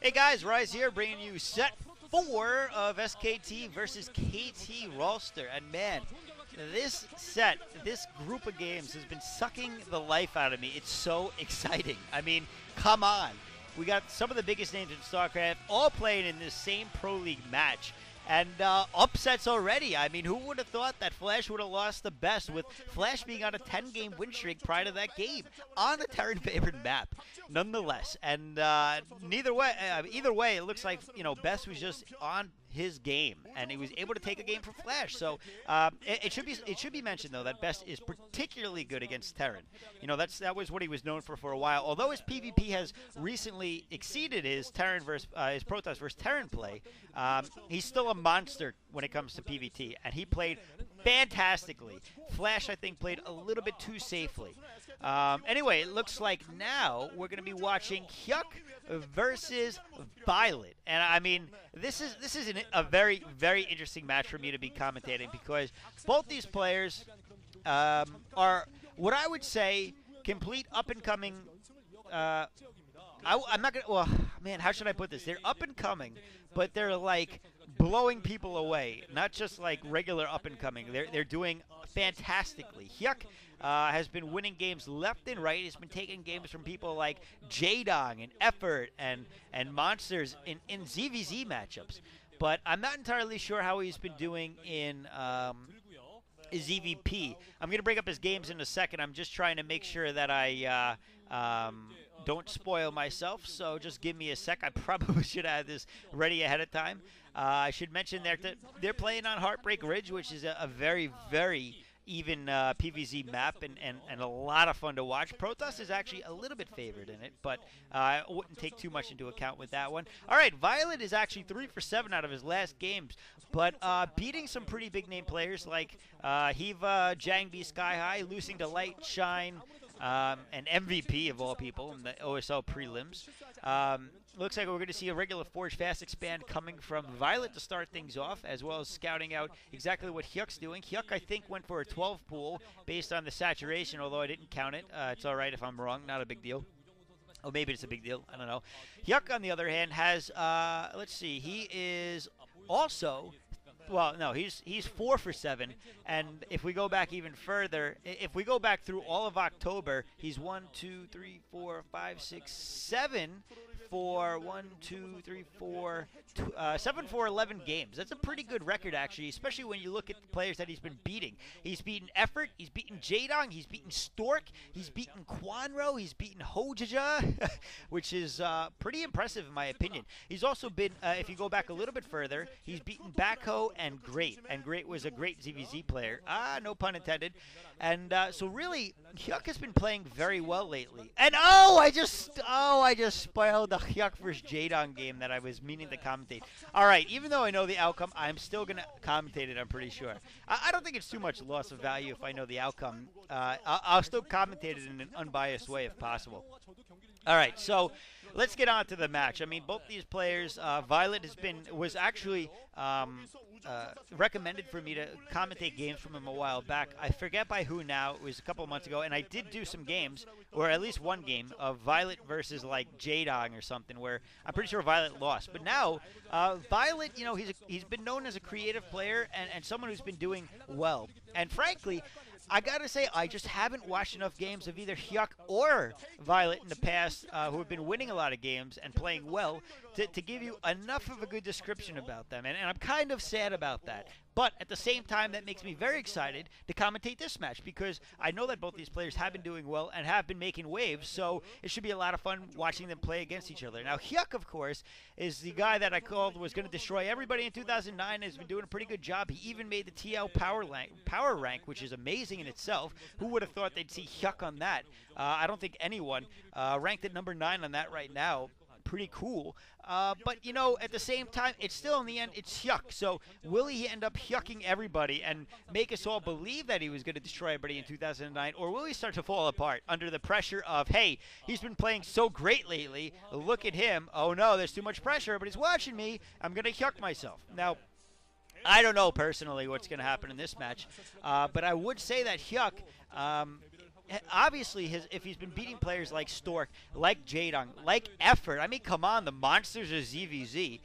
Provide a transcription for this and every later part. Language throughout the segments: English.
Hey guys, Rise here, bringing you set 4 of SKT versus KT Rolster. And man, this set, this group of games has been sucking the life out of me. It's so exciting. I mean, come on. We got some of the biggest names in StarCraft all playing in this same Pro League match. And upsets already. I mean, who would have thought that Flash would have lost the best, with Flash being on a 10-game win streak prior to that game on a Terran-favored map, nonetheless. And either way, it looks like Best was just on his game, and he was able to take a game from Flash. So it should be mentioned though that Best is particularly good against Terran. That was what he was known for a while. Although his PvP has recently exceeded his Terran versus his Protoss versus Terran play, he's still a monster when it comes to PvT, and he played fantastically. Flash, I think, played a little bit too safely. Anyway, it looks like now we're going to be watching Hyuk versus Violet, and I mean, this is a very, very interesting match for me to be commentating, because both these players are what I would say complete up and coming. I'm not gonna. Well, man, how should I put this? They're up and coming, but they're like blowing people away. Not just like regular up and coming. They're doing fantastically. Hyuk has been winning games left and right. He's been taking games from people like Jaedong and Effort and Monsters in ZVZ matchups. But I'm not entirely sure how he's been doing in ZVP. I'm going to bring up his games in a second. I'm just trying to make sure that I don't spoil myself, so just give me a sec. I probably should have this ready ahead of time. I should mention that they're playing on Heartbreak Ridge, which is a very, very even PvZ map and a lot of fun to watch. Protoss is actually a little bit favored in it, but I wouldn't take too much into account with that one. All right, Violet is actually 3 for 7 out of his last games, but beating some pretty big name players like Hiva, Jangbi, Sky High, losing to Light Shine, and MVP of all people in the OSL prelims. Looks like we're going to see a regular Forge Fast Expand coming from Violet to start things off, as well as scouting out exactly what Hyuk's doing. Hyuk, I think, went for a 12 pool based on the saturation, although I didn't count it. It's all right if I'm wrong, not a big deal. Oh, maybe it's a big deal. I don't know. Hyuk, on the other hand, has, let's see, he is also... Well, no, he's 4 for 7, and if we go back even further, if we go back through all of October, he's 1, 2, 3, 4, 5, 6, 7 for 1, 2, 3, 4, 7 for 11 games. That's a pretty good record, actually, especially when you look at the players that he's been beating. He's beaten Effort, he's beaten Jaedong, he's beaten Stork, he's beaten Quanro, he's beaten Hojaja, which is pretty impressive in my opinion. He's also been, if you go back a little bit further, he's beaten Backho and Great was a great ZVZ player. No pun intended. And so really, Hyuk has been playing very well lately. And I just spoiled the Hyuk versus Jaedong game that I was meaning to commentate. All right, even though I know the outcome, I'm still going to commentate it, I'm pretty sure. I don't think it's too much loss of value if I know the outcome. I'll still commentate it in an unbiased way if possible. All right, so let's get on to the match. I mean, both these players, Violet was actually recommended for me to commentate games from him a while back. I forget by who now. It was a couple of months ago, and I did do some games, or at least one game, of Violet versus like Jaedong or something, where I'm pretty sure Violet lost. But now, Violet, he's been known as a creative player and someone who's been doing well. And frankly, I gotta say, I just haven't watched enough games of either Hyuk or Violet in the past who have been winning a lot of games and playing well to give you enough of a good description about them. And I'm kind of sad about that. But at the same time, that makes me very excited to commentate this match, because I know that both these players have been doing well and have been making waves, so it should be a lot of fun watching them play against each other. Now, Hyuk, of course, is the guy that I called was going to destroy everybody in 2009 and has been doing a pretty good job. He even made the TL power rank, which is amazing in itself. Who would have thought they'd see Hyuk on that? I don't think anyone. Ranked at number 9 on that right now. Pretty cool. But, at the same time, it's still, in the end, it's Hyuk. So will he end up Hyuking everybody and make us all believe that he was going to destroy everybody in 2009? Or will he start to fall apart under the pressure of, hey, he's been playing so great lately. Look at him. Oh, no, there's too much pressure, but he's watching me. I'm going to Hyuk myself. Now, I don't know personally what's going to happen in this match. But I would say that Hyuk obviously, if he's been beating players like Stork, like Jaedong, like Effort, I mean, come on, the monsters of ZVZ.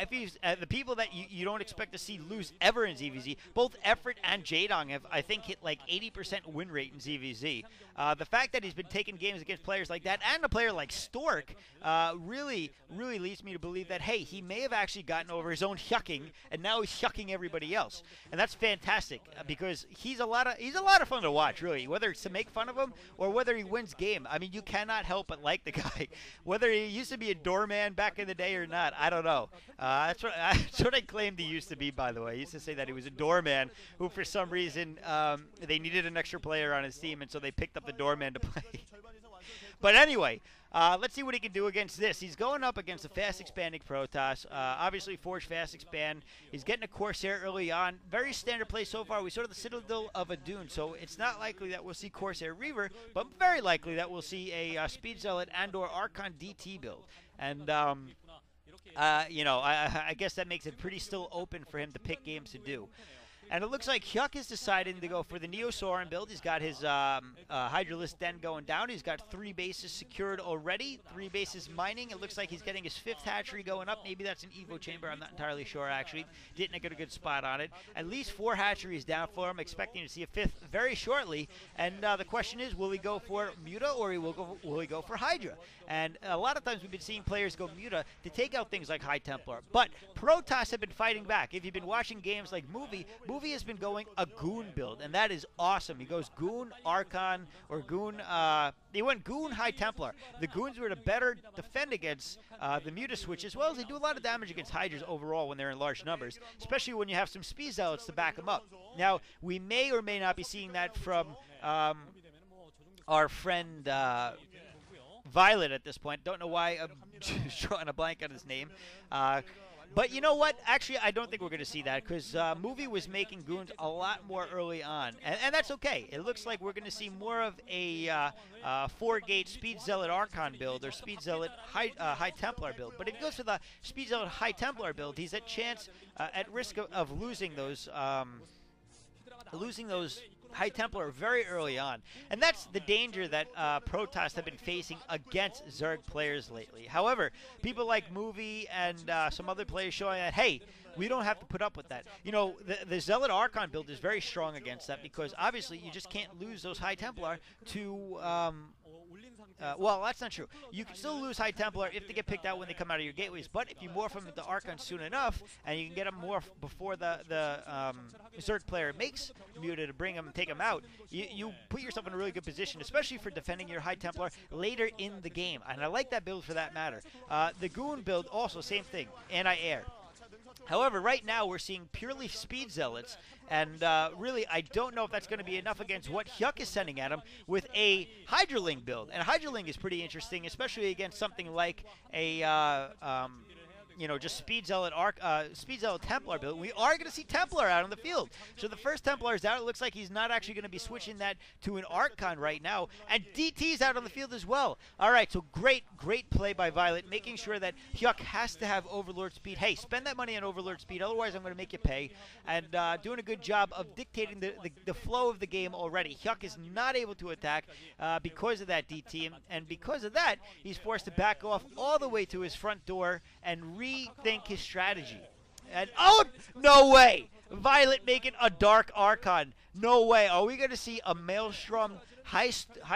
If he's the people that you don't expect to see lose ever in ZVZ, both Effort and Jaedong have, I think, hit like 80% win rate in ZVZ. The fact that he's been taking games against players like that and a player like Stork really leads me to believe that, hey, he may have actually gotten over his own Hyuking, and now he's Hyuking everybody else, and that's fantastic because he's a lot of fun to watch, really. Whether it's to make fun of him or whether he wins game, I mean, you cannot help but like the guy. Whether he used to be a doorman back in the day or not, I don't know. That's what I claimed he used to be, by the way. He used to say that he was a doorman who, for some reason, they needed an extra player on his team, and so they picked up the doorman to play. But anyway, let's see what he can do against this. He's going up against a fast-expanding Protoss. Obviously, Forge fast expand. He's getting a Corsair early on. Very standard play so far. We saw the Citadel of a Dune, so it's not likely that we'll see Corsair Reaver, but very likely that we'll see a Speed Zealot and/or Archon DT build. And you know, I guess that makes it pretty still open for him to pick games to do. And it looks like Hyuk is deciding to go for the Neo-Sauron build. He's got his Hydralisk Den going down. He's got 3 bases secured already, 3 bases mining. It looks like he's getting his 5th hatchery going up. Maybe that's an Evo chamber. I'm not entirely sure, actually. Didn't get a good spot on it. At least 4 hatcheries down for him. Expecting to see a 5th very shortly. And the question is, will he go for Muta or will he go for Hydra? And a lot of times we've been seeing players go Muta to take out things like High Templar. But Protoss have been fighting back. If you've been watching games like Movie has been going a Goon build, and that is awesome. He goes Goon, Archon, or Goon, he went Goon, High Templar. The Goons were to better defend against the Muta switch, as well as they do a lot of damage against Hydras overall when they're in large numbers, especially when you have some Speed Zealots to back them up. Now, we may or may not be seeing that from our friend Violet at this point. Don't know why I'm drawing a blank on his name. But you know what? Actually, I don't think we're going to see that because Movie was making Goons a lot more early on. And that's okay. It looks like we're going to see more of a 4-gate Speed Zealot Archon build or Speed Zealot High Templar build. But if he goes for the Speed Zealot High Templar build, he's at chance, at risk of losing those High Templar very early on. And that's the danger that Protoss have been facing against Zerg players lately. However, people like Movie and some other players showing that, hey, we don't have to put up with that. You know, the Zealot Archon build is very strong against that because obviously you just can't lose those High Templar to well, that's not true. You can still lose High Templar if they get picked out when they come out of your gateways, but if you morph them into Archon soon enough, and you can get them morph before the Zerg player makes Muta to bring them and take them out, you put yourself in a really good position, especially for defending your High Templar later in the game. And I like that build for that matter. The Goon build, also, same thing, anti-air. However, right now we're seeing purely Speed Zealots, and really I don't know if that's going to be enough against what Hyuk is sending at him with a Hydraling build. And Hydraling is pretty interesting, especially against something like a you know, just Speed Zealot Templar build. We are going to see Templar out on the field. So the first Templar is out. It looks like he's not actually going to be switching that to an Archon right now. And DT's out on the field as well. All right, so great play by Violet, making sure that Hyuk has to have Overlord speed. Hey, spend that money on Overlord speed, otherwise I'm going to make you pay. And doing a good job of dictating the flow of the game already. Hyuk is not able to attack because of that DT. And because of that, he's forced to back off all the way to his front door and rethink his strategy. And oh, no way! Violet making a Dark Archon. No way. Are we going to see a Maelstrom High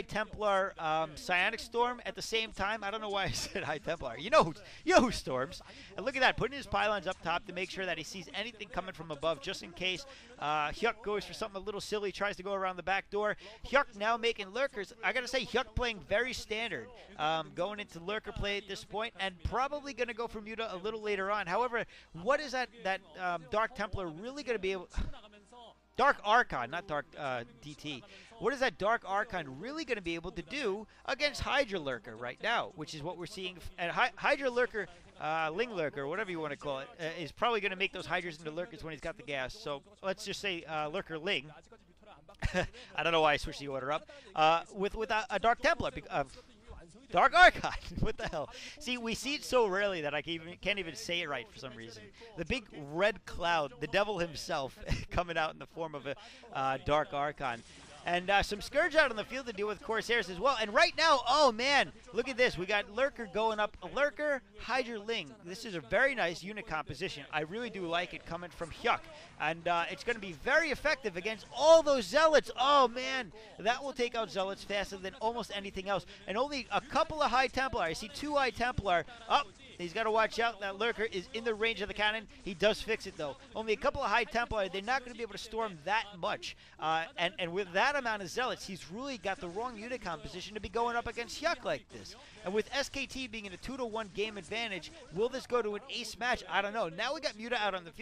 Templar Psionic Storm at the same time? I don't know why I said High Templar. You know who storms. And look at that, putting his pylons up top to make sure that he sees anything coming from above, just in case Hyuk goes for something a little silly, tries to go around the back door. Hyuk now making lurkers. I gotta say, Hyuk playing very standard, going into lurker play at this point, and probably gonna go for Muta a little later on. However, what is that Dark Templar really gonna be able? Dark Archon, not Dark DT. What is that Dark Archon really going to be able to do against Hydra Lurker right now? Which is what we're seeing. And Hydra Lurker, Ling Lurker, whatever you want to call it, is probably going to make those Hydras into Lurkers when he's got the gas. So let's just say Lurker Ling. I don't know why I switched the order up. With a Dark Templar. Dark Archon. What the hell? See, we see it so rarely that I can't even say it right for some reason. The big red cloud, the devil himself, coming out in the form of a Dark Archon. And some Scourge out on the field to deal with Corsairs as well. And right now, oh man, look at this. We got Lurker going up. Lurker, Hydra Ling. This is a very nice unit composition. I really do like it coming from Hyuk. And it's going to be very effective against all those Zealots. Oh man, that will take out Zealots faster than almost anything else. And only a couple of High Templar. I see 2 High Templar. Oh, he's got to watch out. That Lurker is in the range of the cannon. He does fix it, though. Only a couple of High Templar. They're not going to be able to storm that much. And with that amount of Zealots, he's really got the wrong unit composition to be going up against Hyuk like this. And with SKT being in a 2-to-1 game advantage, will this go to an ace match? I don't know. Now we got Muta out on the field.